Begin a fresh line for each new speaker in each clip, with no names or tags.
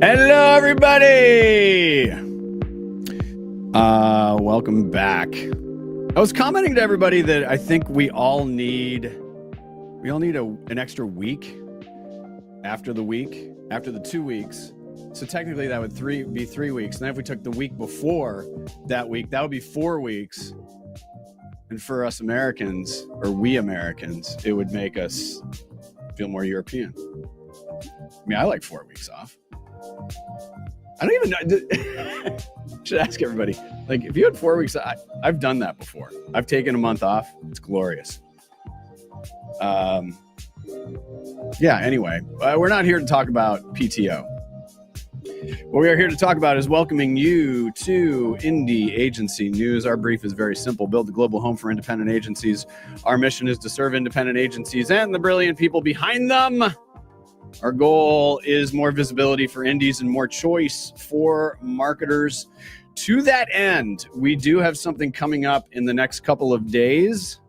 Hello, everybody. Welcome back. I was commenting to everybody that I think we all need an extra week after the 2 weeks. So technically that would be 3 weeks. And then if we took the week before that week, that would be 4 weeks. And for us Americans, or we Americans, it would make us feel more European. I mean, I like 4 weeks off. I don't even know. Should ask everybody. Like, if you had 4 weeks, I've done that before. I've taken a month off. It's glorious. Yeah, anyway, we're not here to talk about PTO. What we are here to talk about is welcoming you to Indie Agency News. Our brief is very simple. Build the global home for independent agencies. Our mission is to serve independent agencies and the brilliant people behind them. Our goal is more visibility for indies and more choice for marketers. To that end, we do have something coming up in the next couple of days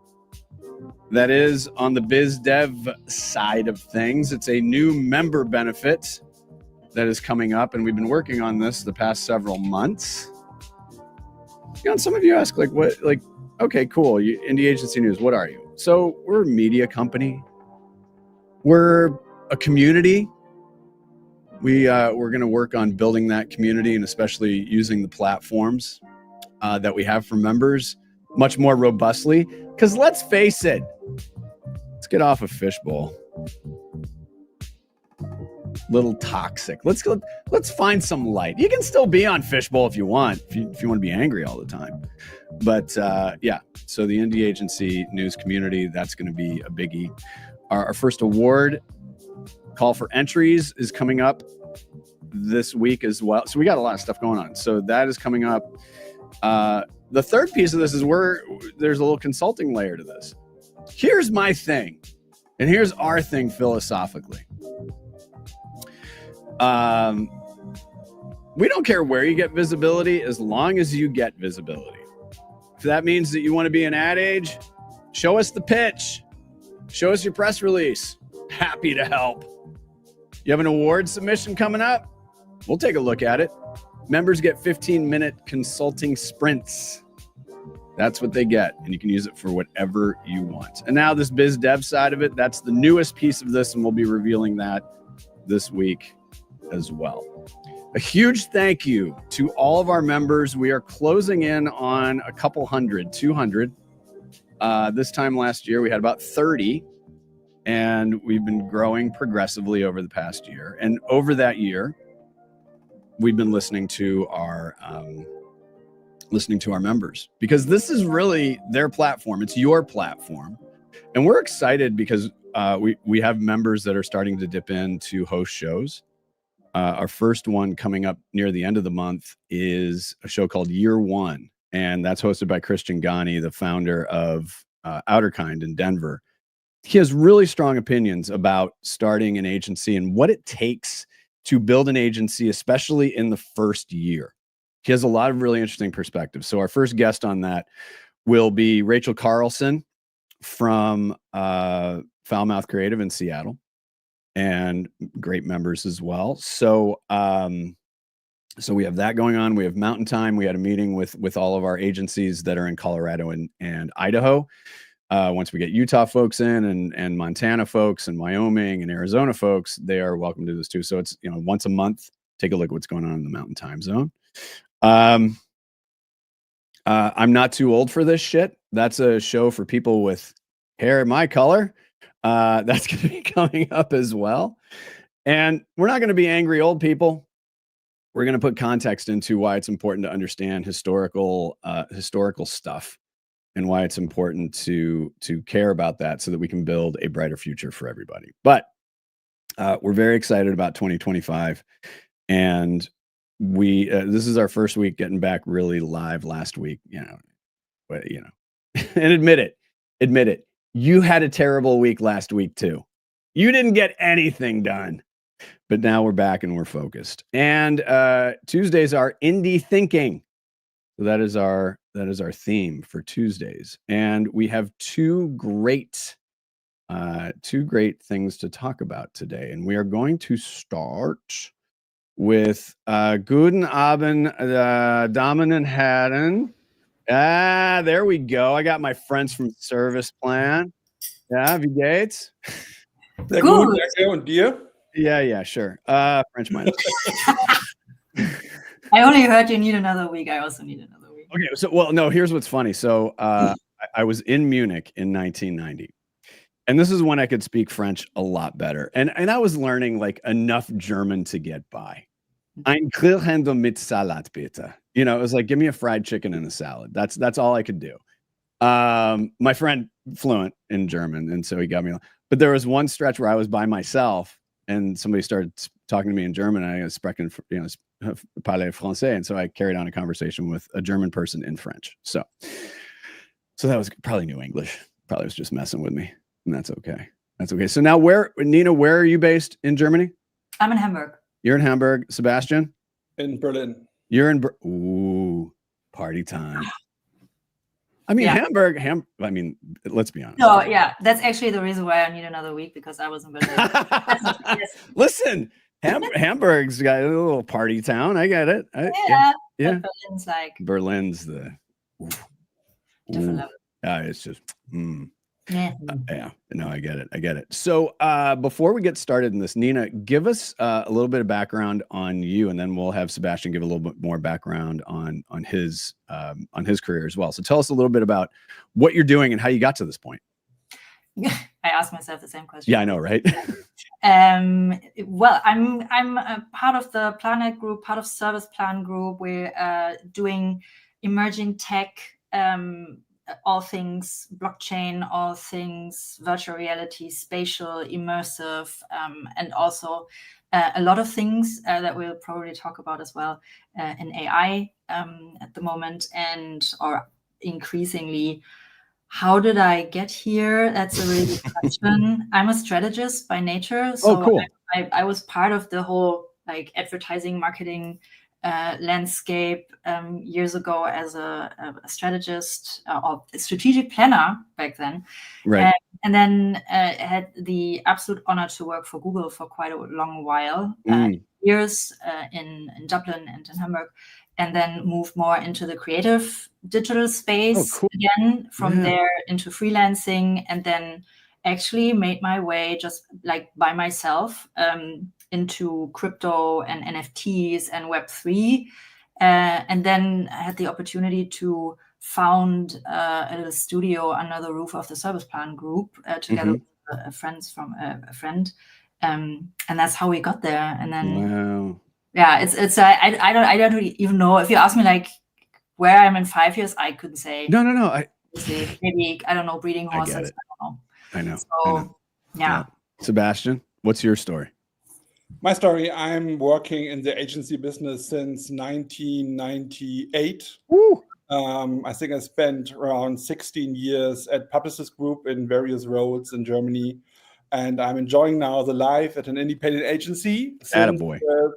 that is on the biz dev side of things. It's a new member benefit that is coming up, and we've been working on this the past several months. You know, and some of you ask, okay, cool, Indie Agency News, what are you? So we're a media company. We're a community. We're going to work on building that community and especially using the platforms that we have for members much more robustly. Because let's face it, let's get off of Fishbowl. Little toxic. Let's find some light. You can still be on Fishbowl if you want, if you want to be angry all the time. But yeah, so the Indie Agency News community, that's going to be a biggie. Our first award call for entries is coming up this week as well. So we got a lot of stuff going on. So that is coming up. The third piece of this is there's a little consulting layer to this. Here's my thing, and here's our thing philosophically. We don't care where you get visibility as long as you get visibility. If that means that you want to be an ad age, show us the pitch. Show us your press release. Happy to help. You have an award submission coming up? We'll take a look at it. Members get 15-minute consulting sprints. That's what they get, and you can use it for whatever you want. And now this biz dev side of it, that's the newest piece of this, and we'll be revealing that this week as well. A huge thank you to all of our members. We are closing in on a couple hundred, 200. This time last year, we had about 30. And we've been growing progressively over the past year. And over that year, we've been listening to our members, because this is really their platform. It's your platform. And we're excited because we have members that are starting to dip in to host shows. Our first one coming up near the end of the month is a show called Year One. And that's hosted by Christian Gani, the founder of Outerkind in Denver. He has really strong opinions about starting an agency and what it takes to build an agency, especially in the first year. He has a lot of really interesting perspectives. So our first guest on that will be Rachel Carlson from Foulmouth Creative in Seattle, and great members as well. So we have that going on. We have Mountain Time. We had a meeting with all of our agencies that are in Colorado and Idaho. Once we get Utah folks in and Montana folks and Wyoming and Arizona folks, they are welcome to this too. So it's, once a month, take a look at what's going on in the Mountain Time Zone. I'm not too old for this shit. That's a show for people with hair my color. That's going to be coming up as well. And we're not going to be angry old people. We're going to put context into why it's important to understand historical stuff, and why it's important to care about that so that we can build a brighter future for everybody. But we're very excited about 2025. And this is our first week getting back really live last week, and admit it. You had a terrible week last week too. You didn't get anything done, but now we're back and we're focused. And Tuesdays are indie thinking. So that is our theme for Tuesdays. And we have two great things to talk about today. And we are going to start with Guten Abend, Damen und Herren. There we go. I got my friends from Service Plan. Yeah, wie geht's?
Sehr gut, danke. Und dir?
Yeah, sure. French minus.
I only heard you need another week. I also need another week.
Okay, so, well, no, here's what's funny. So I was in Munich in 1990. And this is when I could speak French a lot better. And I was learning like enough German to get by. Ein Grillhändler mit Salat, bitte. You know, it was like, give me a fried chicken and a salad. That's all I could do. My friend fluent in German, and so he got me. But there was one stretch where I was by myself and somebody started talking to me in German. I was speaking, parler français. And so I carried on a conversation with a German person in French. So that was probably New English. Probably was just messing with me. And that's okay. That's okay. So now Nina, where are you based in Germany?
I'm in Hamburg.
You're in Hamburg. Sebastian?
In Berlin.
You're in ooh, party time. I mean, yeah. Hamburg, I mean, let's be honest.
No, yeah. That's actually the reason why I need another week, because I was in Berlin.
Listen, Hamburg's got a little party town. I get it.
Yeah. Berlin's like...
Berlin's the...
different level.
It's just... Yeah, no, I get it. So before we get started in this, Nina, give us a little bit of background on you, and then we'll have Sebastian give a little bit more background on his career as well. So tell us a little bit about what you're doing and how you got to this point.
I asked myself the same question.
Yeah, I know, right?
Well, I'm a part of the Planet Group, part of Service Plan Group. We're doing emerging tech, all things blockchain, all things virtual reality, spatial, immersive, and also a lot of things that we'll probably talk about as well in AI at the moment, or increasingly. How did I get here? That's a really good question. I'm a strategist by nature, so
cool.
I was part of the whole like advertising marketing landscape years ago as a strategist or a strategic planner back then.
Right.
And then had the absolute honor to work for Google for quite a long while, years in Dublin and in Hamburg, and then moved more into the creative digital space again, from there into freelancing, and then actually made my way just like by myself into crypto and NFTs and Web3. And then I had the opportunity to found a little studio under the roof of the Service Plan Group together with friends from a friend. And that's how we got there. And then, it's I don't really even know. If you ask me like where I'm in 5 years, I couldn't say.
No.
Maybe, I don't know, breeding horses.
I know.
So, yeah.
Sebastian, what's your story?
My story, I'm working in the agency business since 1998.
Woo.
I think I spent around 16 years at Publicis Group in various roles in Germany. And I'm enjoying now the life at an independent agency since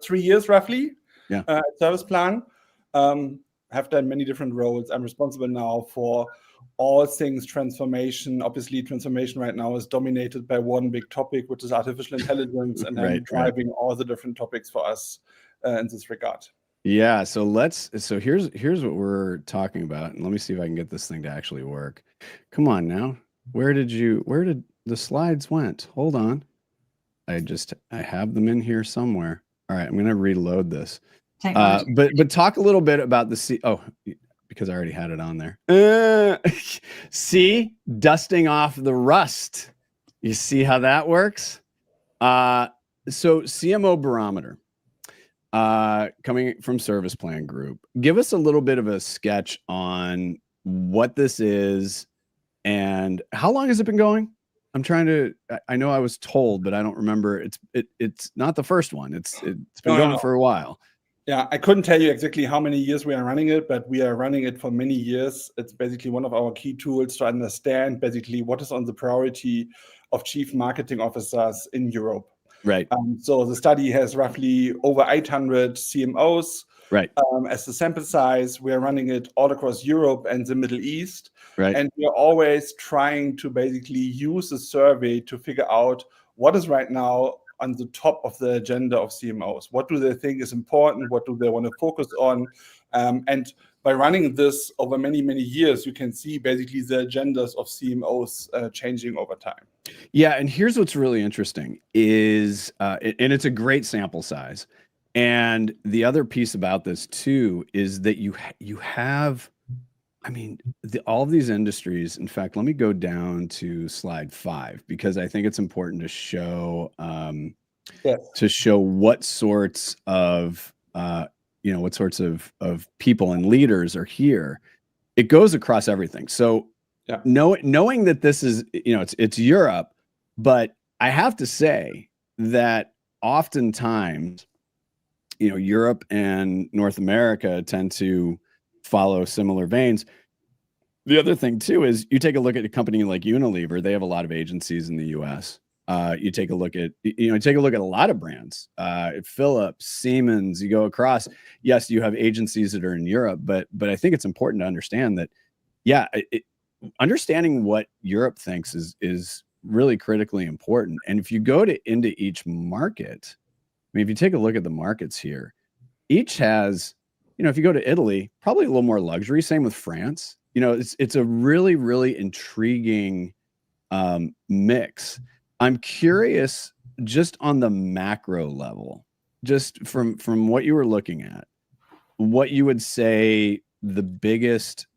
3 years roughly at Service Plan. Have done many different roles. I'm responsible now for all things transformation. Obviously, transformation right now is dominated by one big topic, which is artificial intelligence, and I'm driving all the different topics for us in this regard.
Yeah. So here's what we're talking about, and let me see if I can get this thing to actually work. Come on now. Where did the slides went? Hold on. I have them in here somewhere. All right, I'm gonna reload this. But talk a little bit about the because I already had it on there. See, dusting off the rust. You see how that works? So CMO Barometer, coming from Service Plan Group. Give us a little bit of a sketch on what this is and how long has it been going? I know I was told, but I don't remember. It's not the first one. It's been going for a while.
Yeah, I couldn't tell you exactly how many years we are running it, but we are running it for many years. It's basically one of our key tools to understand basically what is on the priority of chief marketing officers in Europe.
Right.
So the study has roughly over 800 CMOs.
Right.
As the sample size. We are running it all across Europe and the Middle East.
Right.
And we are always trying to basically use the survey to figure out what is right now on the top of the agenda of CMOs. What do they think is important? What do they want to focus on? And by running this over many, many years, you can see basically the agendas of CMOs changing over time.
Yeah, and here's what's really interesting is, and it's a great sample size. And the other piece about this too is that you have, I mean, all of these industries. In fact, let me go down to slide 5 because I think it's important to show what sorts of people and leaders are here. It goes across everything. So knowing that this is, it's Europe, but I have to say that oftentimes, Europe and North America tend to follow similar veins. The other thing too is you take a look at a company like Unilever. They have a lot of agencies in the US. You take a look at a lot of brands, Philips, Siemens, you go across. Yes, you have agencies that are in Europe, but I think it's important to understand that, understanding what Europe thinks is really critically important. And if you go into each market, I mean, if you take a look at the markets here, each has, if you go to Italy, probably a little more luxury. Same with France. It's a really, really intriguing mix. I'm curious, just on the macro level, just from what you were looking at, what you would say the biggest,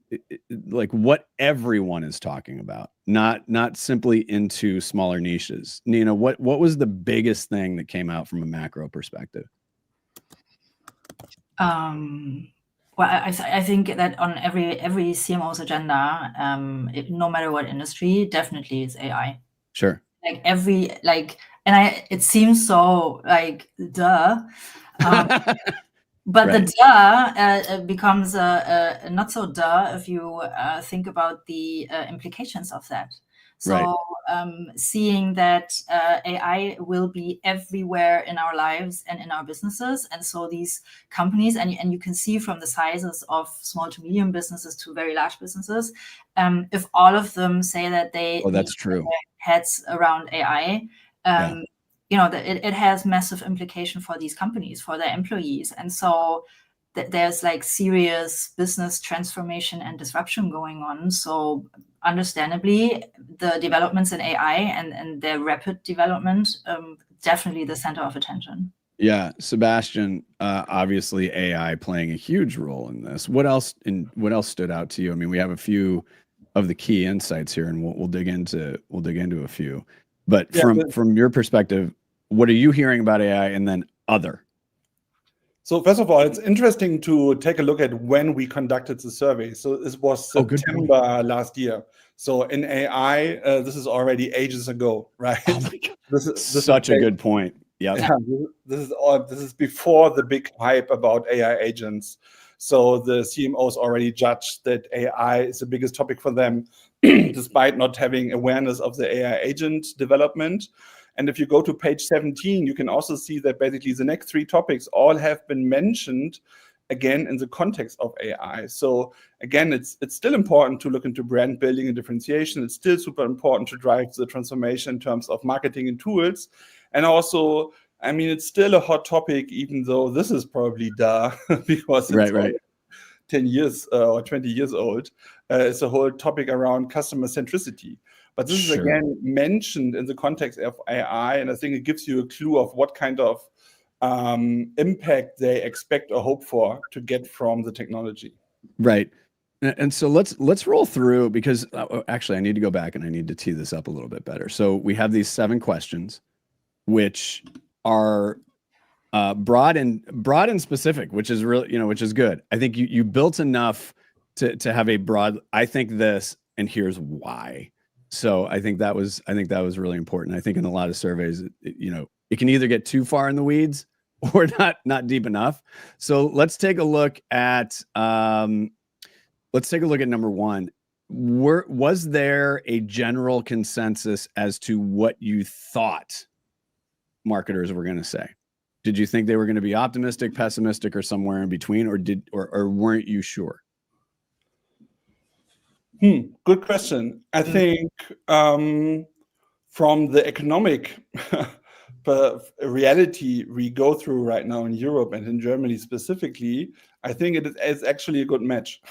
like what everyone is talking about, not simply into smaller niches. Nina, what was the biggest thing that came out from a macro perspective?
Well, I think that on every CMO's agenda, no matter what industry, definitely is AI.
Sure.
It seems so like duh, but
Right.
the duh becomes not so duh if you think about the implications of that. So seeing that AI will be everywhere in our lives and in our businesses, and so these companies, and you can see from the sizes of small to medium businesses to very large businesses, if all of them say that they
that's true.
heads around AI, it has massive implication for these companies, for their employees, and so there's like serious business transformation and disruption going on. So understandably, the developments in AI and their rapid development, definitely the center of attention.
Yeah, Sebastian, obviously AI playing a huge role in this. What else stood out to you? I mean, we have a few of the key insights here, and we'll dig into a few. But from your perspective, what are you hearing about AI, and then other?
So first of all, it's interesting to take a look at when we conducted the survey. So this was September last year. So in AI, this is already ages ago, right?
Oh my God. This is such a good point. This
is before the big hype about AI agents. So the CMOs already judged that AI is the biggest topic for them, despite not having awareness of the AI agent development. And if you go to page 17, you can also see that basically the next 3 topics all have been mentioned again in the context of AI. So again, it's still important to look into brand building and differentiation. It's still super important to drive the transformation in terms of marketing and tools. And also, I mean, it's still a hot topic, even though this is probably duh, because it's 10 years or 20 years old. It's a whole topic around customer centricity. But this is again mentioned in the context of AI, and I think it gives you a clue of what kind of impact they expect or hope for to get from the technology.
Right. And so let's roll through, because actually I need to go back and I need to tee this up a little bit better. So we have these 7 questions, which are broad and specific, which is really, which is good. I think you built enough to have a broad, I think this, and here's why. So I think that was really important. I think in a lot of surveys, it can either get too far in the weeds or not deep enough. So let's take a look at number 1. Was there a general consensus as to what you thought marketers were going to say? Did you think they were going to be optimistic, pessimistic, or somewhere in between, or weren't you sure?
Good question. I think from the economic reality we go through right now in Europe and in Germany specifically, I think it's actually a good match.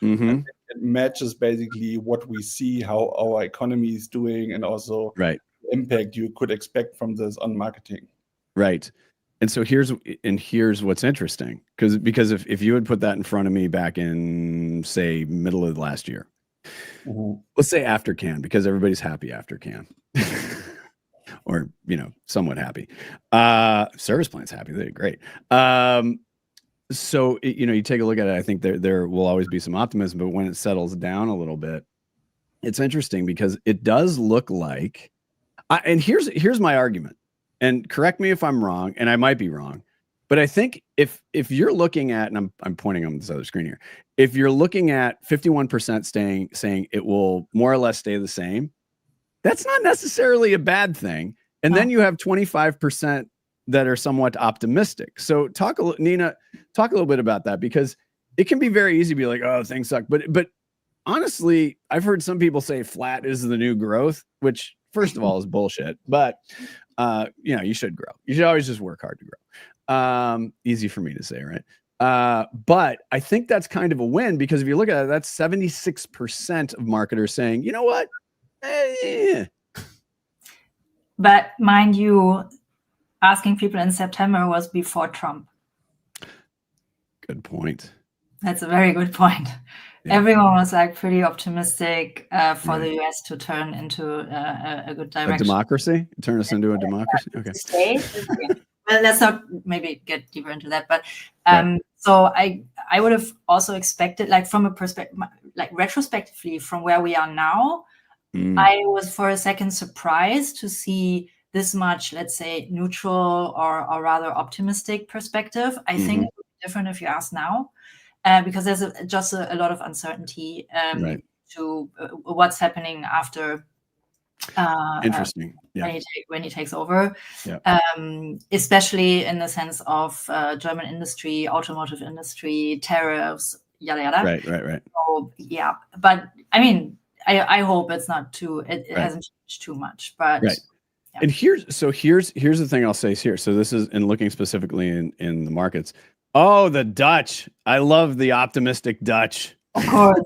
Mm-hmm.
It matches basically what we see, how our economy is doing, and also
right.
the impact you could expect from this on marketing.
Right. And so here's what's interesting, because if you had put that in front of me back in, say, middle of last year, let's say after Cannes, because everybody's happy after Cannes, or somewhat happy. Service Plan's happy; they did great. So you take a look at it. I think there will always be some optimism, but when it settles down a little bit, it's interesting because it does look like. And here's my argument. And correct me if I'm wrong, and I might be wrong, but I think if you're looking at, and I'm pointing on this other screen here, if you're looking at 51% saying it will more or less stay the same, that's not necessarily a bad thing. And then you have 25% that are somewhat optimistic. So Nina, talk a little bit about that, because it can be very easy to be like, oh, things suck. But honestly, I've heard some people say flat is the new growth, which first of all is bullshit. But you should grow. You should always just work hard to grow. Easy for me to say, right? But I think that's kind of a win, because if you look at it, that's 76% of marketers saying, you know what?
But mind you, asking people in September was before Trump.
Good point.
That's a very good point. Yeah. Everyone was like pretty optimistic for the US to turn into a good direction.
A democracy? Turn us into a democracy? Okay.
Well, let's not maybe get deeper into that. But so I would have also expected, like from a perspective, like retrospectively from where we are now, I was for a second surprised to see this much, let's say, neutral or rather optimistic perspective. I think it would be different if you ask now. Because there's just a lot of uncertainty to what's happening after.
Interesting.
When he takes over, especially in the sense of German industry, automotive industry, tariffs, yada yada.
Right.
So yeah, but I mean, I hope it's not too. It hasn't changed too much, but.
Right. Yeah. And here's the thing I'll say here. So this is in looking specifically in the markets. Oh, the Dutch. I love the optimistic Dutch.
Of course.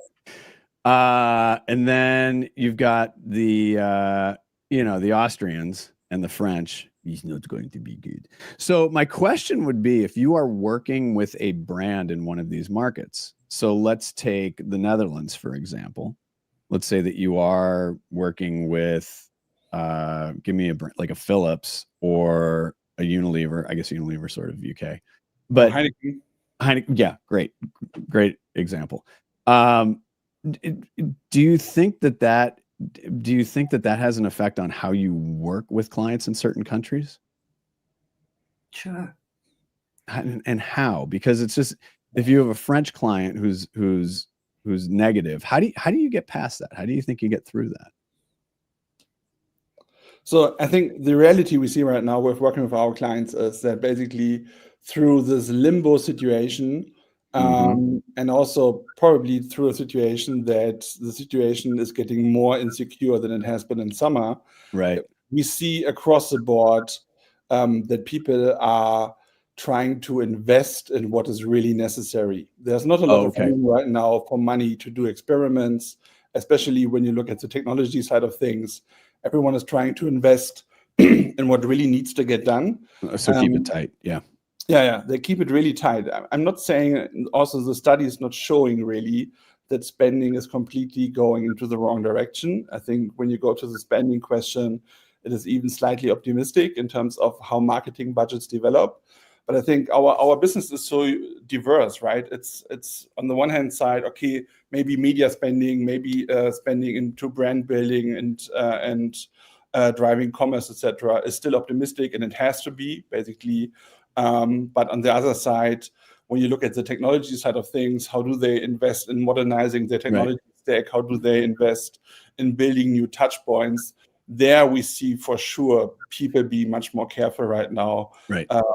And then you've got the the Austrians and the French. He's not going to be good. So my question would be, if you are working with a brand in one of these markets, so let's take the Netherlands, for example. Let's say that you are working with, give me a brand, like a Philips or a Unilever. I guess Unilever sort of UK. But Heineken, yeah, great example. Do you think that has an effect on how you work with clients in certain countries?
Sure.
And how? Because it's just, if you have a French client who's negative, how do you get past that? How do you think you get through that?
So I think the reality we see right now with working with our clients is that basically through this limbo situation, and also probably through a situation that the situation is getting more insecure than it has been in summer.
Right.
We see across the board that people are trying to invest in what is really necessary. There's not a lot of room right now for money to do experiments, especially when you look at the technology side of things. Everyone is trying to invest in what really needs to get done.
So keep it tight. Yeah.
Yeah, they keep it really tight. I'm not saying, also the study is not showing really that spending is completely going into the wrong direction. I think when you go to the spending question, it is even slightly optimistic in terms of how marketing budgets develop. But I think our business is so diverse, right? It's on the one hand side, okay, maybe media spending, maybe spending into brand building and driving commerce, etc., is still optimistic, and it has to be basically. But on the other side, when you look at the technology side of things, how do they invest in modernizing their technology stack? How do they invest in building new touch points? There we see for sure people be much more careful right now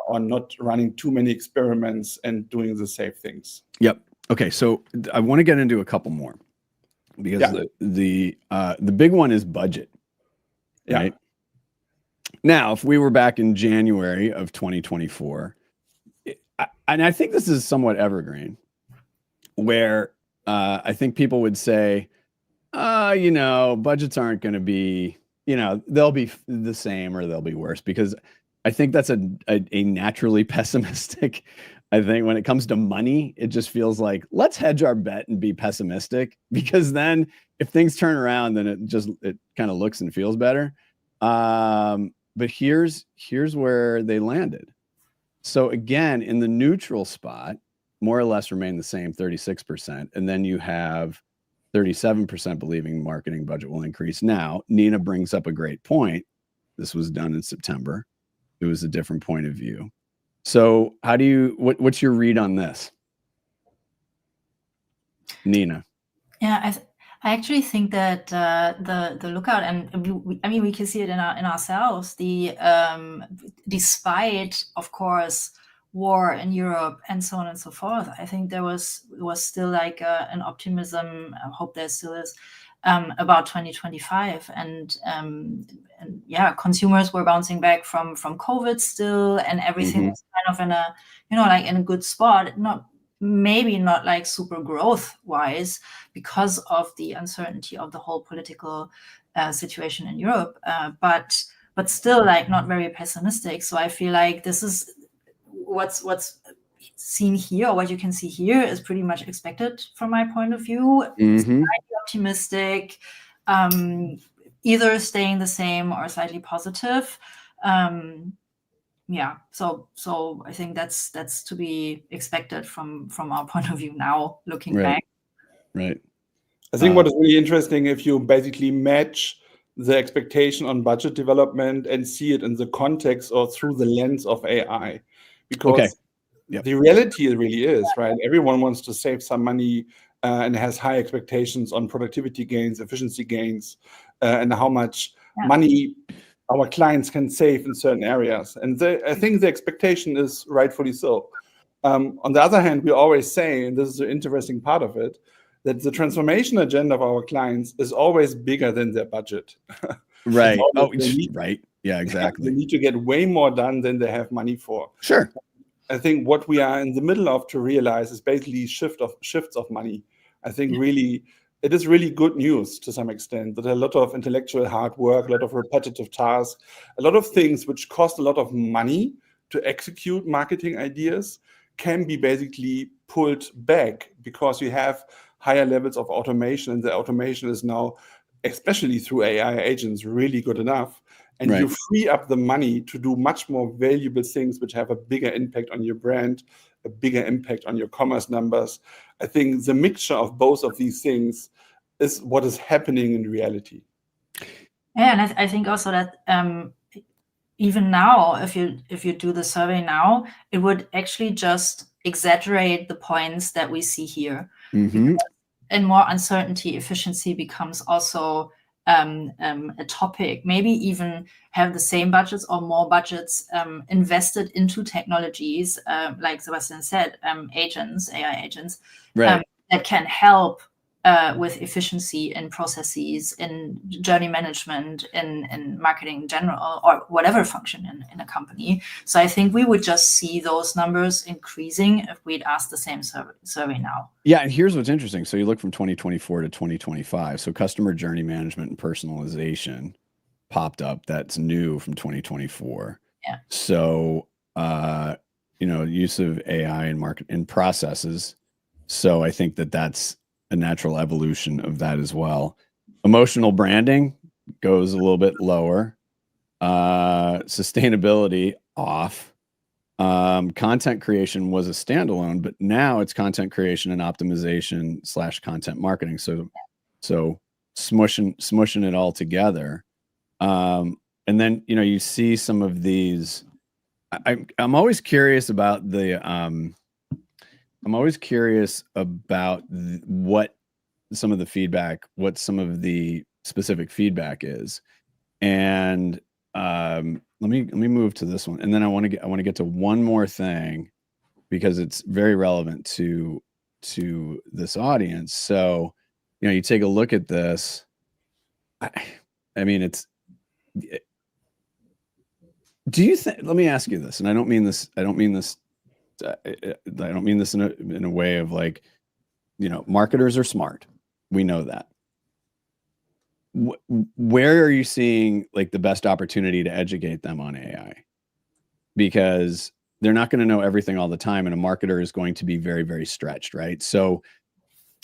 on not running too many experiments and doing the safe things.
Yep. Okay. So I want to get into a couple more, because the big one is budget, right? Now, if we were back in January of 2024, and I think this is somewhat evergreen, where I think people would say, budgets aren't going to be, they'll be the same or they'll be worse, because I think that's a naturally pessimistic. I think when it comes to money, it just feels like, let's hedge our bet and be pessimistic, because then if things turn around, then it kind of looks and feels better. But here's where they landed. So again, in the neutral spot, more or less remain the same, 36%. And then you have 37% believing marketing budget will increase. Now, Nina brings up a great point. This was done in September. It was a different point of view. So what's your read on this, Nina?
Yeah, I actually think that the lookout, and we can see it in ourselves. Despite, of course, war in Europe and so on and so forth, I think there was still like an optimism. I hope there still is about 2025, and yeah, consumers were bouncing back from COVID still, and everything was kind of in a in a good spot. Maybe not like super growth wise because of the uncertainty of the whole political situation in Europe, but still like not very pessimistic. So I feel like this is what's seen here, or what you can see here, is pretty much expected from my point of view. Slightly optimistic, either staying the same or slightly positive. Yeah, so I think that's to be expected from our point of view now, looking back.
Right.
I think what is really interesting, if you basically match the expectation on budget development and see it in the context or through the lens of AI, because the reality really is, right? Everyone wants to save some money and has high expectations on productivity gains, efficiency gains, and how much money our clients can save in certain areas. And I think the expectation is rightfully so. On the other hand, we always say, and this is the interesting part of it, that the transformation agenda of our clients is always bigger than their budget.
Right. Right. Yeah, exactly.
They need to get way more done than they have money for.
Sure.
I think what we are in the middle of to realize is basically shifts of money. I think really, it is really good news to some extent that a lot of intellectual hard work, a lot of repetitive tasks, a lot of things which cost a lot of money to execute marketing ideas can be basically pulled back because you have higher levels of automation, and the automation is now, especially through AI agents, really good enough. And you free up the money to do much more valuable things which have a bigger impact on your brand, a bigger impact on your commerce numbers. I think the mixture of both of these things is what is happening in reality.
Yeah, and I think also that even now, if you do the survey now, it would actually just exaggerate the points that we see here. And more uncertainty, efficiency becomes also a topic. Maybe even have the same budgets or more budgets invested into technologies, like Sebastian said, AI agents, that can help with efficiency in processes, in journey management, in marketing in general, or whatever function in a company. So I think we would just see those numbers increasing if we'd ask the same survey now.
Yeah, and here's what's interesting. So you look from 2024 to 2025. So customer journey management and personalization popped up. That's new from 2024.
Yeah.
So use of AI in market in processes. So I think that's a natural evolution of that as well. Emotional branding goes a little bit lower. Sustainability off. Content creation was a standalone, but now it's content creation and optimization / content marketing. So smushing it all together. And then, you see some of these, I'm always curious about what some of the specific feedback is. And let me move to this one, and then I want to get to one more thing because it's very relevant to this audience. So, you take a look at this. I mean, Do you think? Let me ask you this, and I don't mean this in a way of like, marketers are smart. We know that. Where are you seeing like the best opportunity to educate them on AI? Because they're not going to know everything all the time, and a marketer is going to be very, very stretched, right? So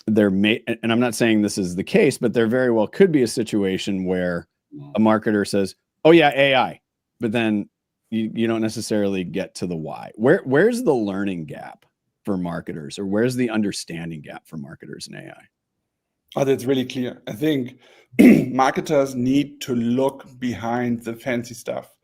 and I'm not saying this is the case, but there very well could be a situation where a marketer says, "Oh yeah, AI," but then you don't necessarily get to the why. Where's the learning gap for marketers, or where's the understanding gap for marketers in AI?
Oh, that's really clear. I think marketers need to look behind the fancy stuff.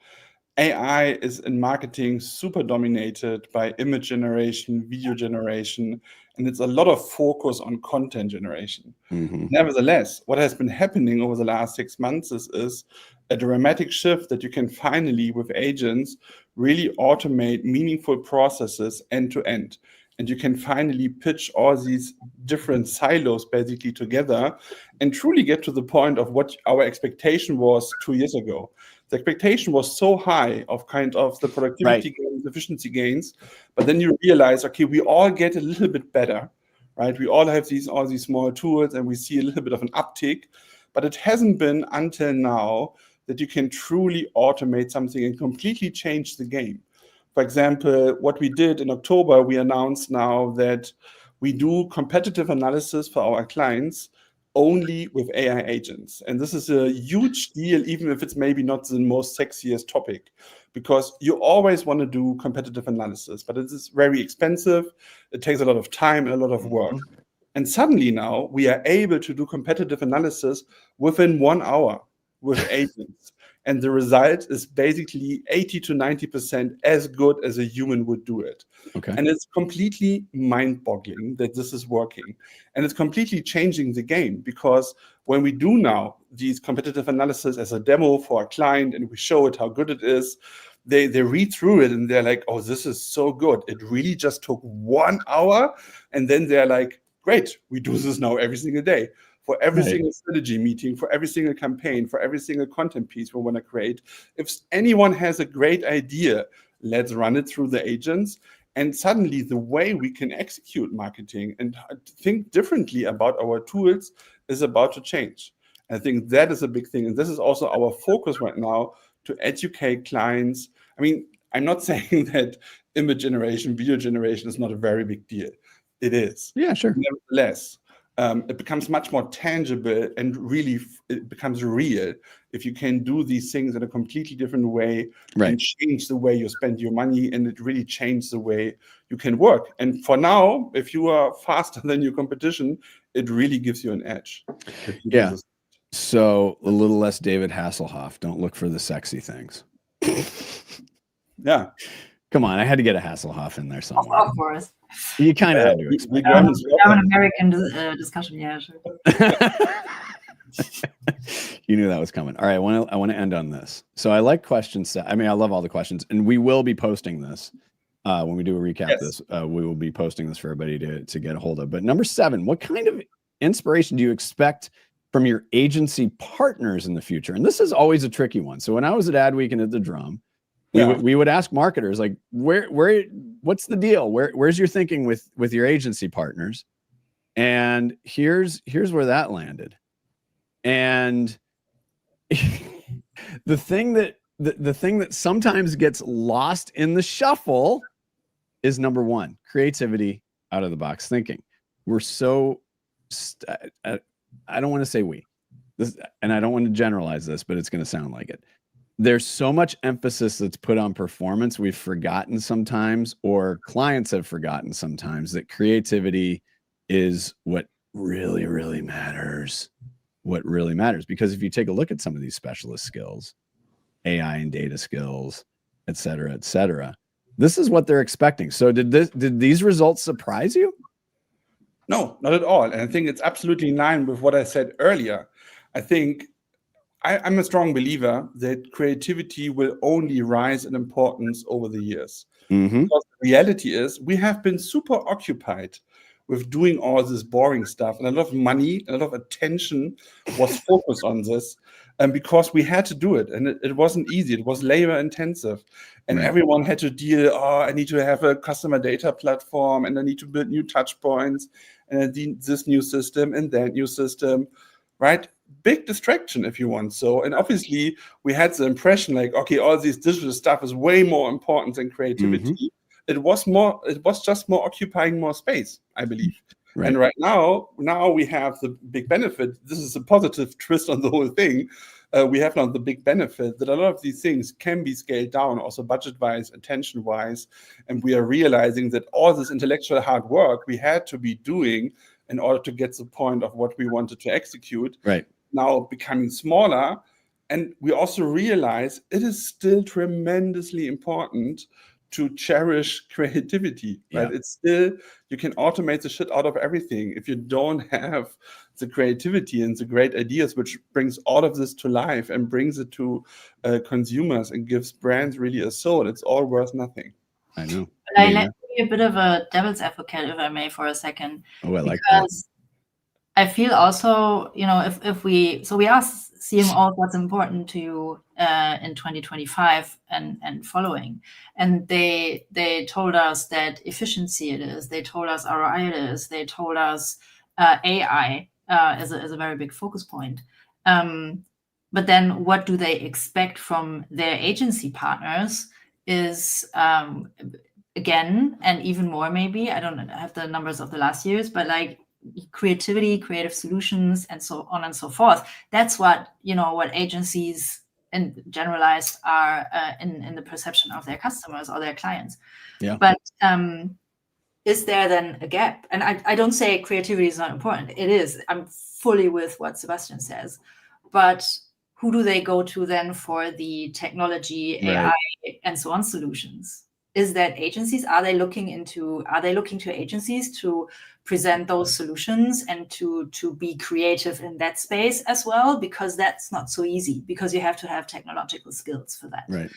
AI is in marketing super dominated by image generation, video generation, and it's a lot of focus on content generation.
Mm-hmm.
Nevertheless, what has been happening over the last 6 months is a dramatic shift that you can finally, with agents, really automate meaningful processes end to end. And you can finally pitch all these different silos basically together and truly get to the point of what our expectation was 2 years ago. The expectation was so high of kind of the productivity gains, efficiency gains, but then you realize, okay, we all get a little bit better, right? We all have all these small tools and we see a little bit of an uptick, but it hasn't been until now that you can truly automate something and completely change the game. For example, what we did in October, we announced now that we do competitive analysis for our clients only with AI agents. And this is a huge deal, even if it's maybe not the most sexiest topic, because you always want to do competitive analysis, but it is very expensive. It takes a lot of time and a lot of work. Mm-hmm. And suddenly now we are able to do competitive analysis within 1 hour with agents. And the result is basically 80 to 90% as good as a human would do it.
Okay.
And it's completely mind-boggling that this is working. And it's completely changing the game, because when we do now these competitive analysis as a demo for a client and we show it how good it is, they read through it and they're like, oh, this is so good. It really just took 1 hour. And then they're like, great, we do this now every single day. For every single strategy meeting, for every single campaign, for every single content piece we want to create. If anyone has a great idea, let's run it through the agents. And suddenly the way we can execute marketing and think differently about our tools is about to change. I think that is a big thing. And this is also our focus right now, to educate clients. I mean, I'm not saying that image generation, video generation is not a very big deal. It is.
Yeah, sure.
Nevertheless, it becomes much more tangible and really it becomes real if you can do these things in a completely different way and change the way you spend your money, and it really changes the way you can work. And for now, if you are faster than your competition, it really gives you an edge.
Yeah. So a little less David Hasselhoff. Don't look for the sexy things.
Yeah.
Come on, I had to get a Hasselhoff in there somewhere.
Of course.
You kind of had to expect
German-American discussion, yeah, sure.
You knew that was coming. All right, I want to end on this. So I like questions. I mean, I love all the questions, and we will be posting this when we do a recap. This we will be posting this for everybody to get a hold of. But number 7, what kind of inspiration do you expect from your agency partners in the future? And this is always a tricky one. So when I was at Adweek and at the Drum, we would ask marketers, like, what's the deal? Where's your thinking with your agency partners? And here's where that landed. And the thing that sometimes gets lost in the shuffle is number 1, creativity, out of the box thinking. We're so I don't want to say this, and I don't want to generalize this, but it's going to sound like it. There's so much emphasis that's put on performance, we've forgotten sometimes, or clients have forgotten sometimes, that creativity is what really, really matters. What really matters. Because if you take a look at some of these specialist skills, AI and data skills, et cetera, this is what they're expecting. So did these results surprise you?
No, not at all. And I think it's absolutely in line with what I said earlier. I think I'm a strong believer that creativity will only rise in importance over the years.
Mm-hmm.
Because the reality is we have been super occupied with doing all this boring stuff, and a lot of money, a lot of attention was focused on this. And because we had to do it, and it wasn't easy, it was labor intensive, and everyone had to deal. Oh, I need to have a customer data platform, and I need to build new touch points, and I need this new system and that new system, right? Big distraction, if you want. So, and obviously we had the impression like, okay, all this digital stuff is way more important than creativity. It was just more occupying more space, I believe. Right. And right now we have the big benefit. This is a positive twist on the whole thing. We have now the big benefit that a lot of these things can be scaled down, also budget-wise, attention-wise. And we are realizing that all this intellectual hard work we had to be doing in order to get the point of what we wanted to execute, now becoming smaller. And we also realize it is still tremendously important to cherish creativity, right? It's still, you can automate the shit out of everything. If you don't have the creativity and the great ideas, which brings all of this to life and brings it to consumers and gives brands really a soul, it's all worth nothing.
I know.
Let me be a bit of a devil's advocate, if I may, for a second.
Oh, I like that.
I feel also, if we asked CMOs what's important to you in 2025 and following, and they told us that efficiency it is, they told us ROI it is, they told us AI is a very big focus point. But then what do they expect from their agency partners is, again, and even more maybe, I don't have the numbers of the last years, but like creativity, creative solutions, and so on and so forth. That's what, what agencies and generalized are in the perception of their customers or their clients.
Yeah.
But is there then a gap? And I don't say creativity is not important. It is. I'm fully with what Sebastian says. But who do they go to then for the technology, AI, and so on solutions? Is that agencies? Are they looking to agencies to present those solutions and to be creative in that space as well? Because that's not so easy, because you have to have technological skills for that.
Right.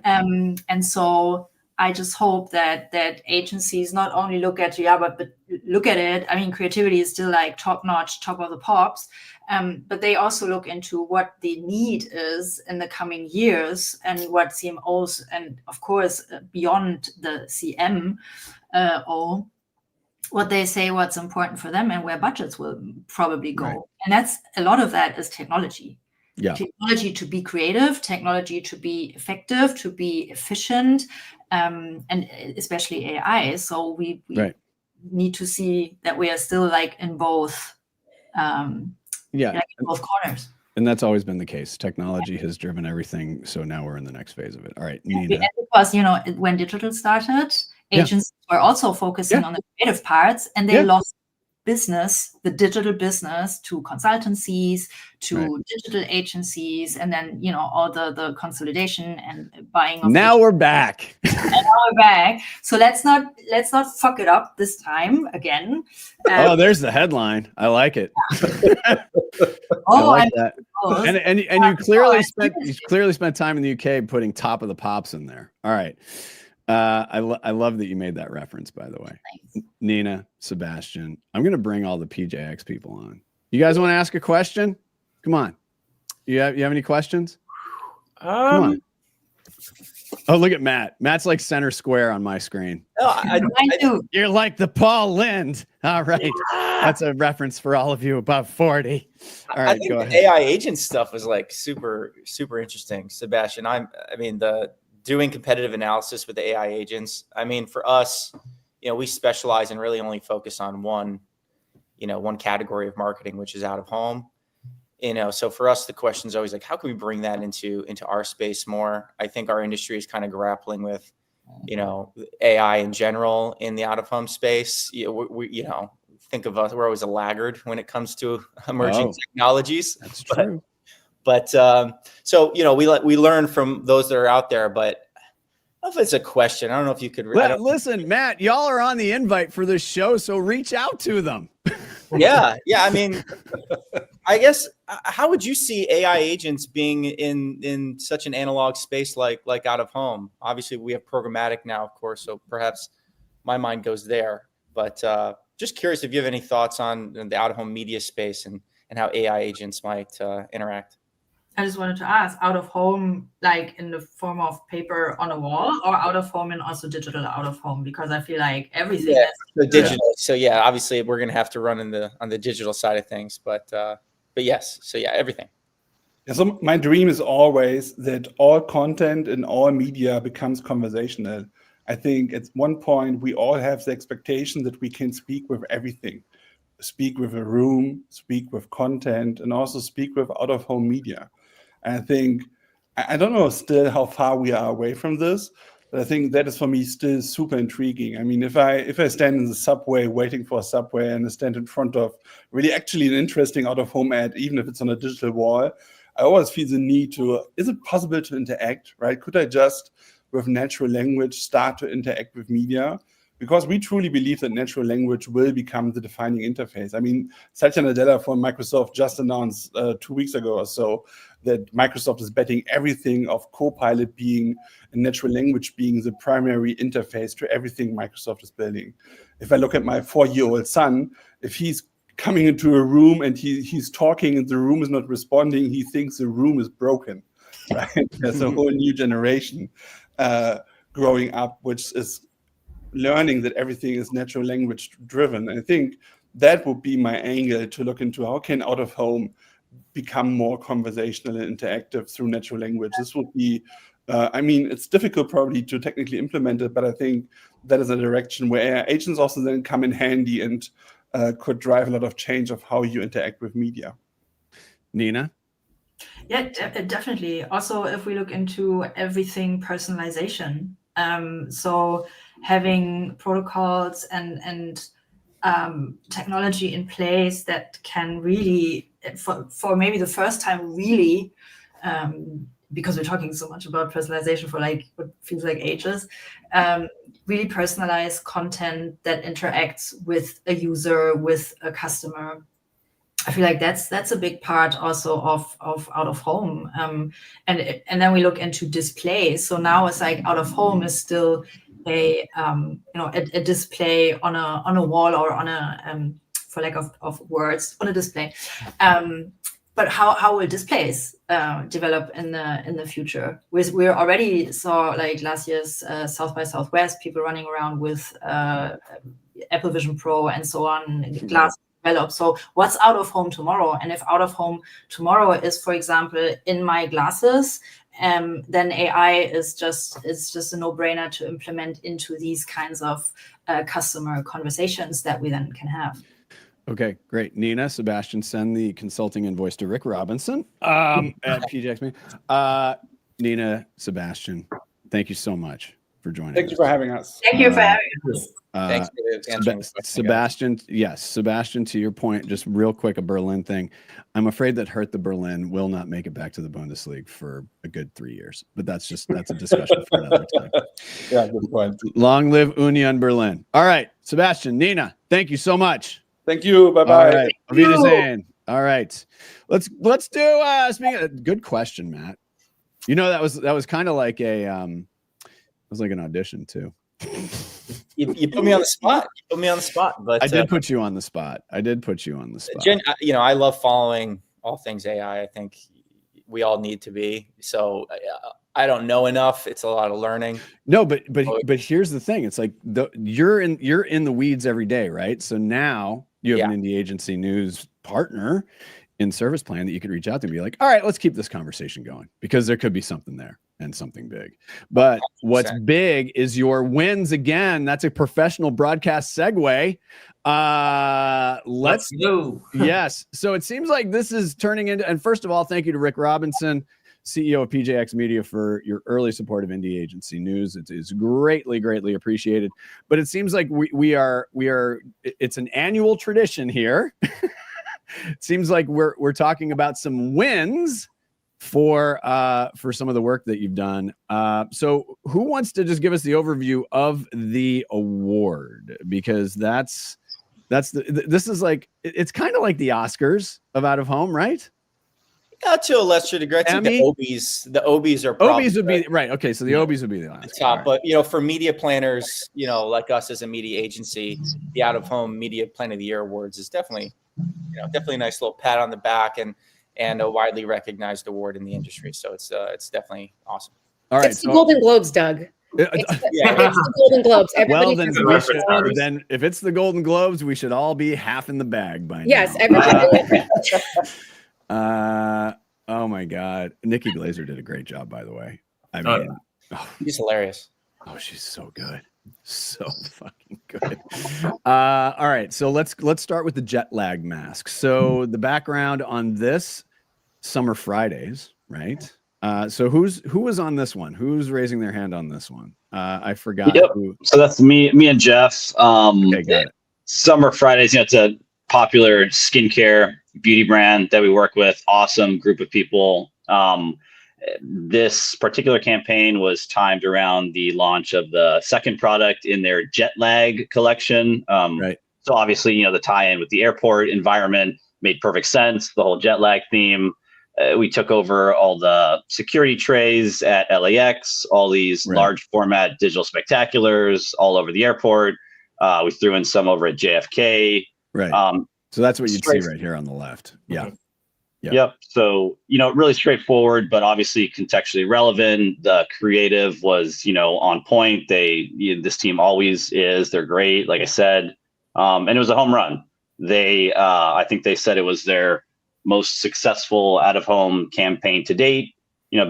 And so I just hope that agencies not only look at but look at it. I mean, creativity is still like top notch, top of the pops. But they also look into what the need is in the coming years and what CMOs, and of course beyond the CMO, what they say, what's important for them, and where budgets will probably go. Right. And that's a lot of that is technology. Yeah. Technology to be creative, technology to be effective, to be efficient, and especially AI. So we need to see that we are still like in both. In both corners.
And that's always been the case. Technology has driven everything. So now we're in the next phase of it. All right, Nina.
And because, when digital started, agents were also focusing on the creative parts, and they lost business, the digital business, to consultancies, to digital agencies, and then, all the consolidation and buying of
now we're back.
So let's not fuck it up this time again.
There's the headline. I like it. I like that. And you clearly spent time in the UK putting top of the pops in there. All right. I love that you made that reference, by the way. Thanks. Nina, Sebastian, I'm going to bring all the PJX people on. You guys want to ask a question? Come on. You have any questions? Come on. Oh, look at Matt. Matt's like center square on my screen.
I do.
You're like the Paul Lind. All right. That's a reference for all of you above 40. All right,
I think
go
the
ahead.
AI agent stuff is like super, super interesting, Sebastian. Doing competitive analysis with the AI agents. I mean, for us, we specialize and really only focus on one category of marketing, which is out of home. So for us, the question is always like, how can we bring that into our space more? I think our industry is kind of grappling with, AI in general in the out of home space. We think of us, we're always a laggard when it comes to emerging technologies.
That's true.
But so we learn from those that are out there. But I don't know if it's a question. I don't know if you could.
Listen, Matt, y'all are on the invite for this show, so reach out to them.
Yeah. I mean, I guess how would you see AI agents being in such an analog space like out of home? Obviously, we have programmatic now, of course, so perhaps my mind goes there. But just curious if you have any thoughts on the out-of-home media space and how AI agents might interact.
I just wanted to ask, out of home, like in the form of paper on a wall, or out of home and also digital out of home? Because I feel like everything is
the digital. So yeah, obviously we're going to have to run on the digital side of things, but yes. So yeah, everything.
So my dream is always that all content in all media becomes conversational. I think at one point we all have the expectation that we can speak with everything, speak with a room, speak with content, and also speak with out-of-home media. And I think, I don't know still how far we are away from this, but I think that is for me still super intriguing. I mean, if I stand in the subway waiting for a subway and I stand in front of really actually an interesting out-of-home ad, even if it's on a digital wall, I always feel the need to, is it possible to interact, right? Could I just, with natural language, start to interact with media? Because we truly believe that natural language will become the defining interface. I mean, Satya Nadella from Microsoft just announced 2 weeks ago or so that Microsoft is betting everything of Copilot being, and natural language being the primary interface to everything Microsoft is building. If I look at my 4-year-old son, if he's coming into a room and he's talking and the room is not responding, he thinks the room is broken, right? There's a whole new generation growing up, which is learning that everything is natural language driven. I think that would be my angle to look into how can out of home become more conversational and interactive through natural language. This would be, I mean, it's difficult probably to technically implement it, but I think that is a direction where AI agents also then come in handy and could drive a lot of change of how you interact with media.
Nina?
Yeah, definitely. Also, if we look into everything personalization, so having protocols and technology in place that can really, for maybe the first time, really, because we're talking so much about personalization for like what feels like ages, really personalize content that interacts with a user, with a customer. I feel like that's a big part also of out of home, and then we look into display. So now it's like out of home is still a display on a wall or on a for lack of words, on a display. But how will displays develop in the future? We already saw like last year's South by Southwest, people running around with Apple Vision Pro and so on, glass develop. So what's out of home tomorrow? And if out of home tomorrow is, for example, in my glasses, then AI is just a no-brainer to implement into these kinds of customer conversations that we then can have.
Okay, great. Nina, Sebastian, send the consulting invoice to Rick Robinson at PJX. Nina, Sebastian, thank you so much for joining us.
Thank you for having us.
Thank you for having us.
Thanks for answering the question,
Sebastian, yes, Sebastian, to your point, just real quick, a Berlin thing. I'm afraid that Hertha Berlin will not make it back to the Bundesliga for a good 3 years, but that's a discussion for another time.
Yeah, good point.
Long live Union Berlin. All right, Sebastian, Nina, thank you so much.
Thank you. Bye-bye.
All right. Auf Wiedersehen. All right. Let's do speaking of, good question, Matt. You know, that was kind of like a it was like an audition too.
You put me on the spot. But
I did put you on the spot.
Jen, I love following all things AI. I think we all need to be. So I don't know enough. It's a lot of learning.
No, but here's the thing. It's like you're in the weeds every day, right? So now you have an indie agency news partner in Service Plan that you could reach out to and be like, all right, let's keep this conversation going, because there could be something there and something big. But 100%. What's big is your wins again. That's a professional broadcast segue. Let's
go.
Yes. So it seems like this is turning into, and first of all, thank you to Rick Robinson, CEO of PJX Media, for your early support of Indie Agency News. It is greatly, greatly appreciated. But it seems like we are it's an annual tradition here. It seems like we're talking about some wins for some of the work that you've done. So who wants to just give us the overview of the award? Because this is like, it's kind of like the Oscars of out of home, right?
To a lesser degree, I think the OBs are probably
OBs would be right. Okay, so the OBs would be the last
top,
right.
But for media planners, like us as a media agency, the Out of Home Media Plan of the Year awards is definitely a nice little pat on the back and a widely recognized award in the industry. So it's definitely awesome.
All right,
it's the Golden Globes, Doug. It's the Golden Globes.
Well, then if it's the Golden Globes, we should all be half in the bag by now.
Yes, everybody.
Oh my God, Nikki Glaser did a great job, by the way. I mean,
she's hilarious.
Oh, she's so good, so fucking good. All right, so let's start with the jet lag mask. So the background on this, Summer Fridays, right? So who was on this one? Who's raising their hand on this one? I forgot.
Yep. So that's me and Jeff.
Okay, got it.
Summer Fridays, it's a popular skincare beauty brand that we work with. Awesome group of people. This particular campaign was timed around the launch of the second product in their jet lag collection.
Right.
So obviously, the tie-in with the airport environment made perfect sense. The whole jet lag theme. We took over all the security trays at LAX, all these large format digital spectaculars all over the airport. We threw in some over at JFK.
Right. So that's what you'd see right here on the left. Yeah.
Yep. So, really straightforward, but obviously contextually relevant. The creative was, on point. This team always is. They're great, like I said. And it was a home run. I think they said it was their most successful out-of-home campaign to date,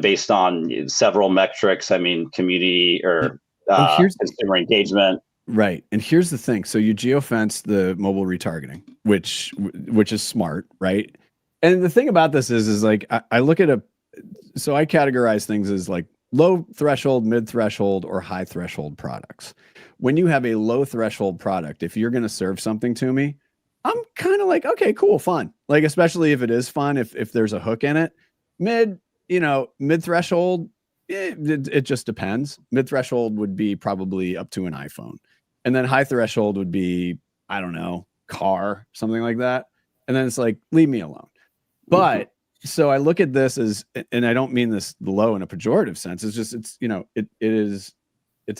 based on several metrics. I mean, community or consumer engagement.
Right. And here's the thing. So you geofence the mobile retargeting, which is smart, right? And the thing about this is like, I look at so I categorize things as like low threshold, mid threshold, or high threshold products. When you have a low threshold product, if you're going to serve something to me, I'm kind of like, okay, cool, fun. Like, especially if it is fun, if there's a hook in it. Mid threshold, it just depends. Mid threshold would be probably up to an iPhone. And then high threshold would be, I don't know, car, something like that. And then it's like, leave me alone. But so I look at this as, and I don't mean this low in a pejorative sense. It's just, it's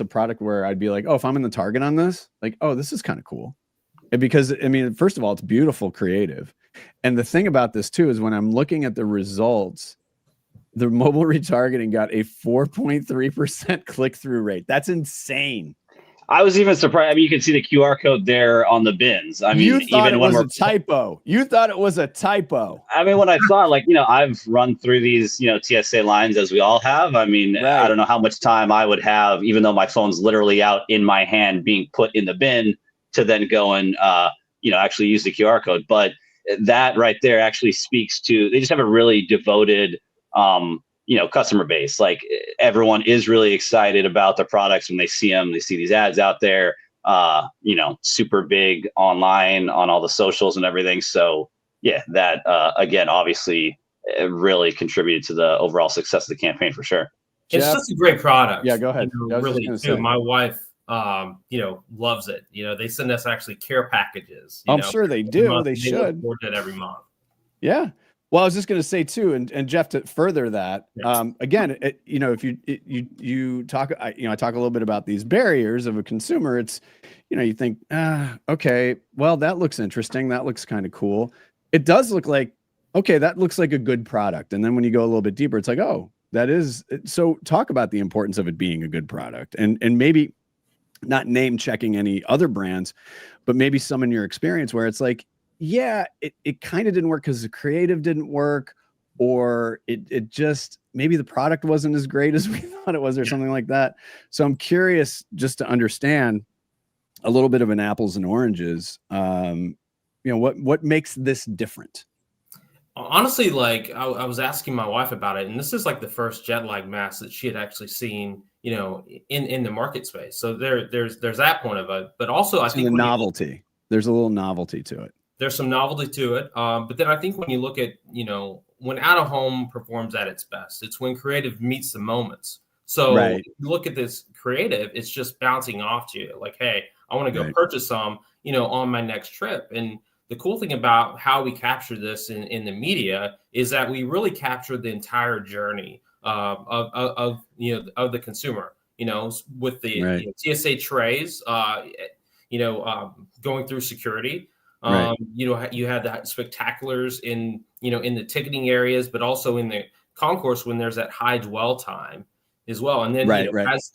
a product where I'd be like, oh, if I'm in the target on this, like, oh, this is kind of cool. And because, I mean, first of all, it's beautiful, creative. And the thing about this too, is when I'm looking at the results, the mobile retargeting got a 4.3% click-through rate. That's insane.
I was even surprised. I mean, you can see the QR code there on the bins. I mean,
you thought even it was a typo. You thought it was a typo.
I mean, when I saw it, I've run through these, TSA lines as we all have. I mean, right. I don't know how much time I would have, even though my phone's literally out in my hand being put in the bin, to then go and, actually use the QR code. But that right there actually speaks to, they just have a really devoted, customer base. Like, everyone is really excited about the products when they see them. They see these ads out there, super big online on all the socials and everything. So yeah, that, again, obviously really contributed to the overall success of the campaign for sure.
It's just a great product.
Yeah, go ahead.
Really, too. My wife, loves it. They send us actually care packages.
I'm sure they do. They should.
Report it every month.
Yeah. Well, I was just going to say too, and Jeff, to further that, again, if you talk, I talk a little bit about these barriers of a consumer. It's, you think, okay, well, that looks interesting. That looks kind of cool. It does look like, okay, that looks like a good product. And then when you go a little bit deeper, it's like, oh, that is. So talk about the importance of it being a good product, and maybe not name checking any other brands, but maybe some in your experience where it's like, yeah, it kind of didn't work because the creative didn't work, or it just, maybe the product wasn't as great as we thought it was, or something like that. So I'm curious just to understand a little bit of an apples and oranges. What makes this different?
Honestly, like I was asking my wife about it, and this is like the first jet lag mask that she had actually seen, in the market space. So there's that point of it, but also I think
the novelty. There's a little novelty to it.
There's some novelty to it. But then I think when you look at, when out of home performs at its best, it's when creative meets the moments. So if you look at this creative, it's just bouncing off to you like, hey, I want to go purchase some, on my next trip. And the cool thing about how we capture this in the media is that we really capture the entire journey of the consumer. With the TSA trays, going through security. You had the spectaculars in the ticketing areas, but also in the concourse when there's that high dwell time as well. And then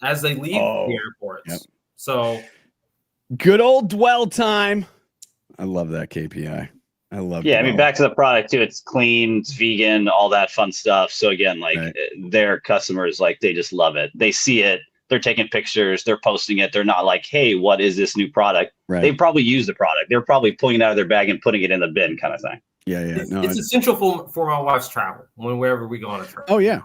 as they leave the airports. So
good old dwell time. I love that KPI. I love.
Yeah, I mean, back to the product too. It's clean, it's vegan, all that fun stuff. So again, their customers, they just love it. They see it. They're taking pictures. They're posting it. They're not like, hey, what is this new product? They probably use the product. They're probably pulling it out of their bag and putting it in the bin, kind of thing.
Yeah.
It's essential for my wife's travel wherever we go on a trip.
Oh yeah,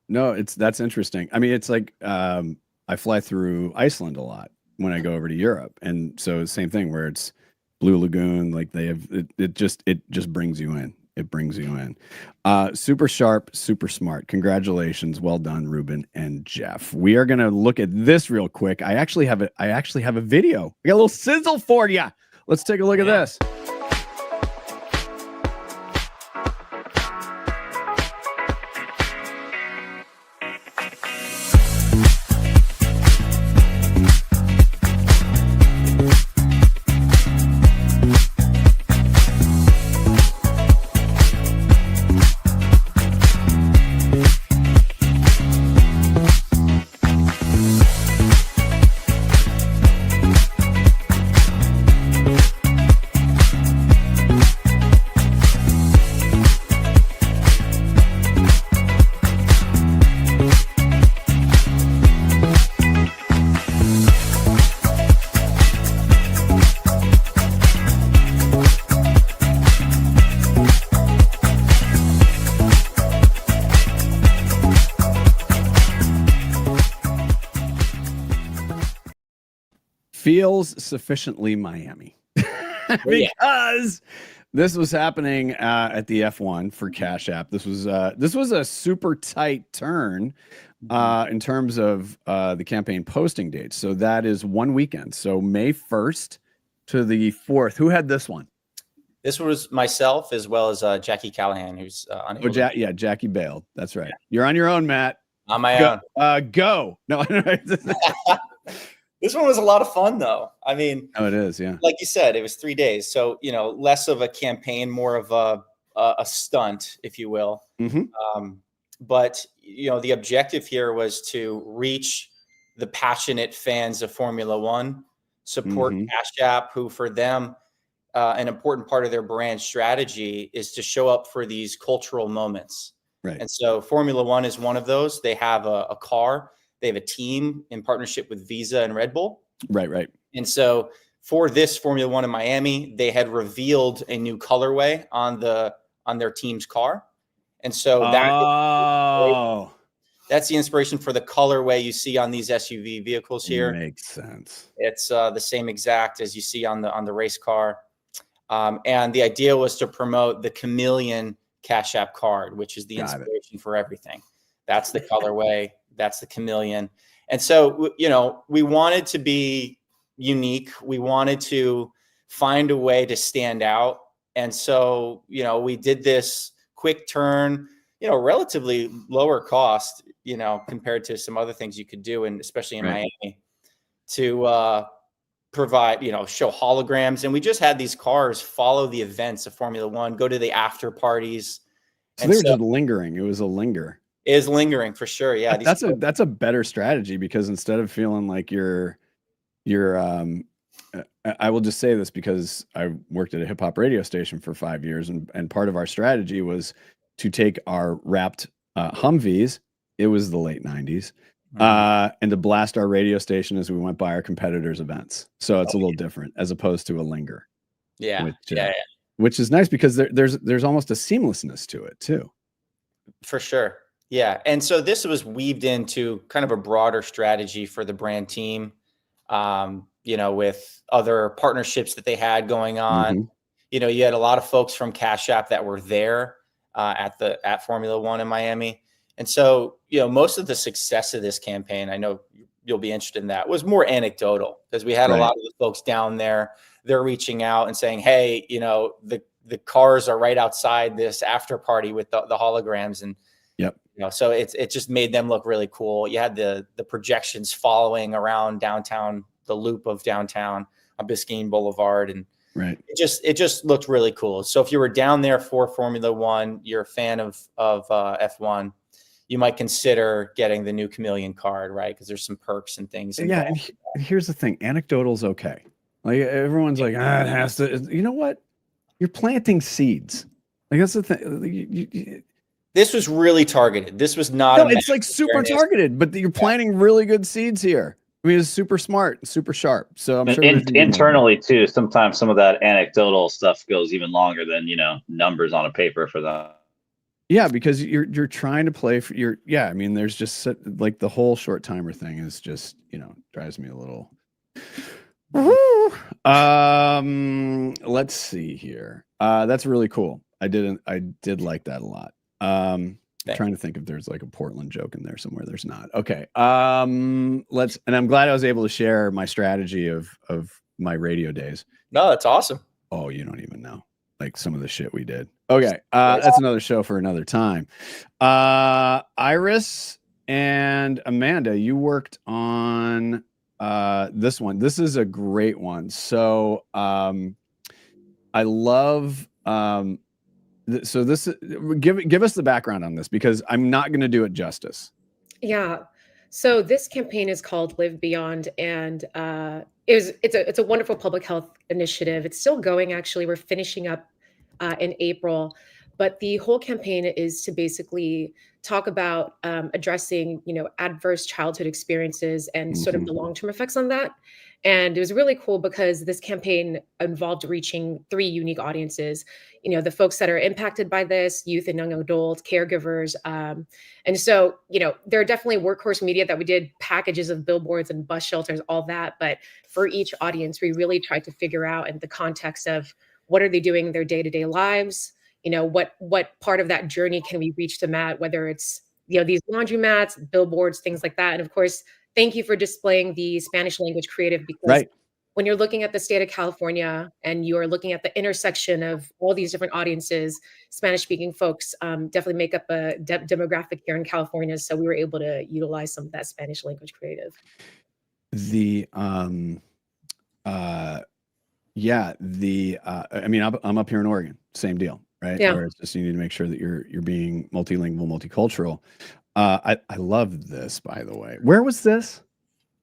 no, that's interesting. I mean, it's like I fly through Iceland a lot when I go over to Europe, and so same thing where it's Blue Lagoon, they have it just brings you in. It brings you in. Super sharp, super smart. Congratulations. Well done, Ruben and Jeff. We are going to look at this real quick. I actually have a video. I got a little sizzle for you. Let's take a look at this. Feels sufficiently Miami because this was happening at the F1 for Cash App. This was a super tight turn in terms of the campaign posting dates. So that is one weekend. So May 1st to the 4th. Who had this one?
This was myself as well as Jackie Callahan, who's on.
Jackie bailed. That's right. You're on your own, Matt.
On my own.
Go. No.
This one was a lot of fun, though. I mean,
it is, yeah.
Like you said, it was 3 days, so less of a campaign, more of a stunt, if you will.
Mm-hmm.
But the objective here was to reach the passionate fans of Formula One, support Cash App, who for them, an important part of their brand strategy is to show up for these cultural moments.
Right.
And so Formula One is one of those. They have a car. They have a team in partnership with Visa and Red Bull.
Right.
And so for this Formula One in Miami, they had revealed a new colorway on their team's car. And so that's the inspiration for the colorway you see on these SUV vehicles here.
Makes sense.
It's the same exact as you see on the race car. And the idea was to promote the Chameleon Cash App card, which is the inspiration for everything. That's the colorway. That's the Chameleon. And so, we wanted to be unique. We wanted to find a way to stand out. And so, we did this quick turn, relatively lower cost, compared to some other things you could do, and especially in Miami, to provide, show holograms. And we just had these cars follow the events of Formula One, go to the after parties.
So they were just lingering. It was a linger.
Is lingering for sure. Yeah.
That's a better strategy, because instead of feeling like you're I will just say this because I worked at a hip hop radio station for 5 years, and part of our strategy was to take our wrapped Humvees. It was the late 90s. And to blast our radio station as we went by our competitors' events. So it's a little different as opposed to a linger.
Yeah.
Which is nice because there's almost a seamlessness to it too.
For sure. Yeah. And so this was weaved into kind of a broader strategy for the brand team, with other partnerships that they had going on. You had a lot of folks from Cash App that were there at Formula One in Miami. And so, most of the success of this campaign, I know you'll be interested in that, was more anecdotal, because we had a lot of the folks down there. They're reaching out and saying, hey, you know, the cars are right outside this after party with the holograms, and you know, so it just made them look really cool. You had the projections following around downtown, the loop of downtown on Biscayne Boulevard, and it just looked really cool. So if you were down there for Formula One, you're a fan of F1, you might consider getting the new Chameleon card, right? Because there's some perks and things.
Yeah, and here's the thing: anecdotal's okay. Like everyone's like, it has to. You know what? You're planting seeds. Like that's the thing.
This was really targeted. This was not.
No, it's like super targeted, but you're planting really good seeds here. I mean, it's super smart, super sharp. So I'm sure
internally too. Sometimes some of that anecdotal stuff goes even longer than, you know, numbers on a paper for them.
Yeah, because you're trying to play for your. Yeah, I mean, there's just like the whole short timer thing is just, you know, drives me a little. Let's see here. That's really cool. I did like that a lot. Trying to think if there's like a Portland joke in there somewhere. There's not. Okay. And I'm glad I was able to share my strategy of my radio days.
No, that's awesome.
Oh, you don't even know, like some of the shit we did. Okay. That's another show for another time. Iris and Amanda, you worked on this one. This is a great one. So I love so this give us the background on this, because I'm not going to do it justice.
Yeah. So this campaign is called Live Beyond, and it's a wonderful public health initiative. It's still going, actually. We're finishing up in April, but the whole campaign is to basically talk about addressing, you know, adverse childhood experiences and sort of the long-term effects on that. And it was really cool because this campaign involved reaching 3 unique audiences, you know, the folks that are impacted by this, youth and young adults, caregivers. And so, you know, there are definitely workhorse media that we did packages of billboards and bus shelters, all that. But for each audience, we really tried to figure out in the context of what are they doing in their day-to-day lives? You know, what part of that journey can we reach them at, whether it's, you know, these laundromats, billboards, things like that. And of course, thank you for displaying the Spanish language creative, because when you're looking at the state of California and you are looking at the intersection of all these different audiences, Spanish-speaking folks definitely make up a demographic here in California. So we were able to utilize some of that Spanish language creative.
I mean, I'm up here in Oregon, same deal, right?
Yeah.
Where it's just, you need to make sure that you're being multilingual, multicultural. I love this, by the way. Where was this?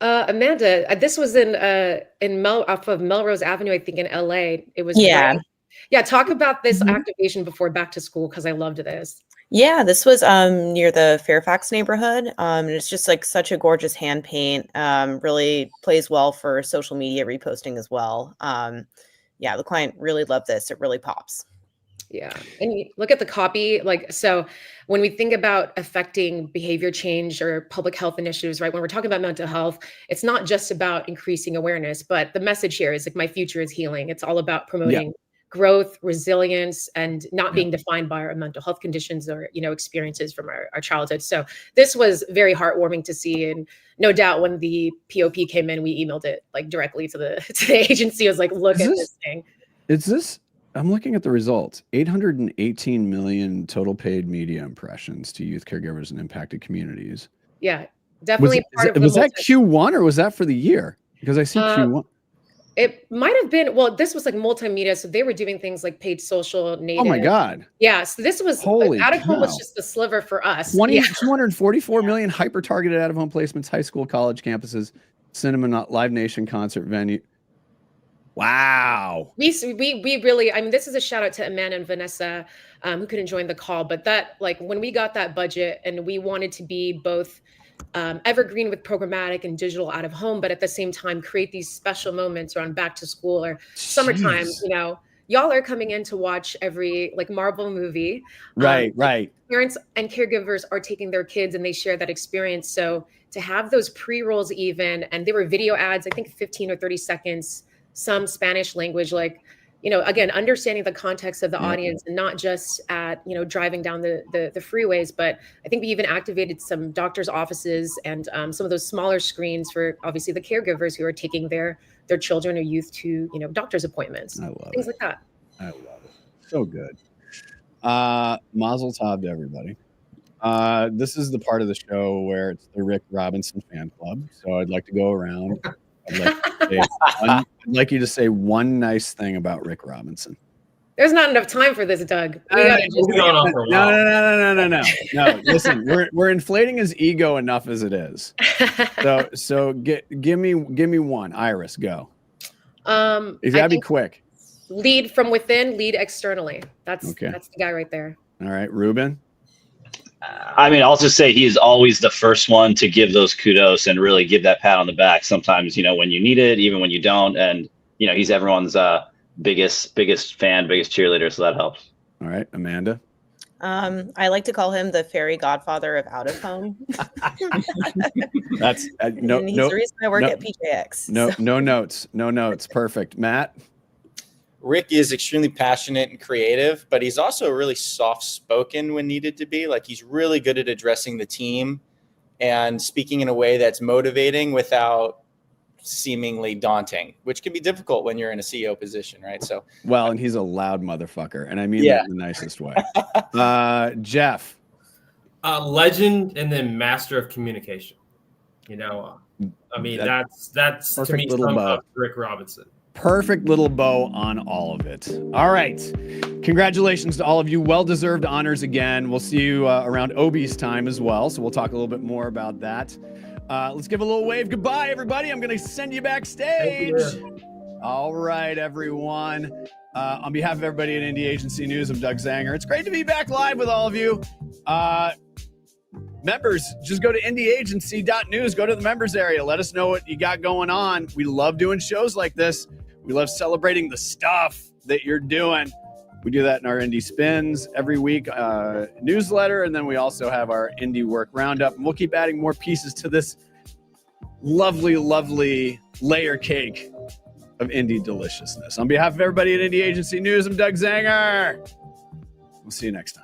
Amanda, this was off of Melrose Avenue, I think, in LA. It was
great.
Yeah. Talk about this activation before back to school, because I loved this.
Yeah, this was near the Fairfax neighborhood. And it's just like such a gorgeous hand paint. Really plays well for social media reposting as well. Yeah, the client really loved this. It really pops.
Yeah. And you look at the copy, like, so when we think about affecting behavior change or public health initiatives, right? When we're talking about mental health, it's not just about increasing awareness, but the message here is like, my future is healing. It's all about promoting growth, resilience, and not being defined by our mental health conditions or, you know, experiences from our childhood. So this was very heartwarming to see. And no doubt when the POP came in, we emailed it like directly to the agency. It was like, look at this thing.
Is this, I'm looking at the results, 818 million total paid media impressions to youth caregivers and impacted communities.
Yeah, definitely.
Was that Q1 or was that for the year? Because I see Q1.
It might have been, well, this was like multimedia. So they were doing things like paid social, native.
Oh my God.
Yeah. So this was, out of home was just the sliver for us.
244 million hyper-targeted out-of-home placements, high school, college campuses, cinema, Live Nation concert venue. Wow. We
really, I mean, this is a shout out to Amanda and Vanessa who couldn't join the call, but that, like, when we got that budget and we wanted to be both evergreen with programmatic and digital out of home, but at the same time create these special moments around back to school or summertime, you know, y'all are coming in to watch every like Marvel movie.
Right.
Parents and caregivers are taking their kids and they share that experience. So to have those pre-rolls even, and there were video ads, I think 15 or 30 seconds, some Spanish language, like, again, understanding the context of the audience and not just at, driving down the freeways, but I think we even activated some doctors' offices and some of those smaller screens for obviously the caregivers who are taking their children or youth to, doctor's appointments, things like that.
I love it. So good. Mazel tov to everybody. This is the part of the show where it's the Rick Robinson fan club. So I'd like to go around. I'd like you to say one nice thing about Rick Robinson.
There's not enough time for this, Doug.
No. Listen, we're inflating his ego enough as it is. So give me one. Iris, go. You gotta be quick.
Lead from within, lead externally. That's the guy right there.
All right, Ruben.
I mean, I'll just say he's always the first one to give those kudos and really give that pat on the back. Sometimes, when you need it, even when you don't. And, he's everyone's biggest fan, biggest cheerleader. So that helps.
All right. Amanda.
I like to call him the Fairy Godfather of out of home.
That's
he's the reason I work at PJX.
No notes. Perfect. Matt.
Rick is extremely passionate and creative, but he's also really soft-spoken when needed to be. Like, he's really good at addressing the team and speaking in a way that's motivating without seemingly daunting, which can be difficult when you're in a CEO position, right? So,
well, and he's a loud motherfucker, and I mean that in the nicest way. Jeff.
Legend and then master of communication. I mean, that's to me sums up Rick Robinson.
Perfect little bow on all of it. All right. Congratulations to all of you. Well-deserved honors again. We'll see you around Obi's time as well. So we'll talk a little bit more about that. Let's give a little wave goodbye, everybody. I'm going to send you backstage. All right, everyone. On behalf of everybody at Indie Agency News, I'm Doug Zanger. It's great to be back live with all of you. Members, just go to indieagency.news. Go to the members area. Let us know what you got going on. We love doing shows like this. We love celebrating the stuff that you're doing. We do that in our Indie Spins every week newsletter, and then we also have our Indie Work Roundup. And we'll keep adding more pieces to this lovely, lovely layer cake of indie deliciousness. On behalf of everybody at Indie Agency News, I'm Doug Zanger. We'll see you next time.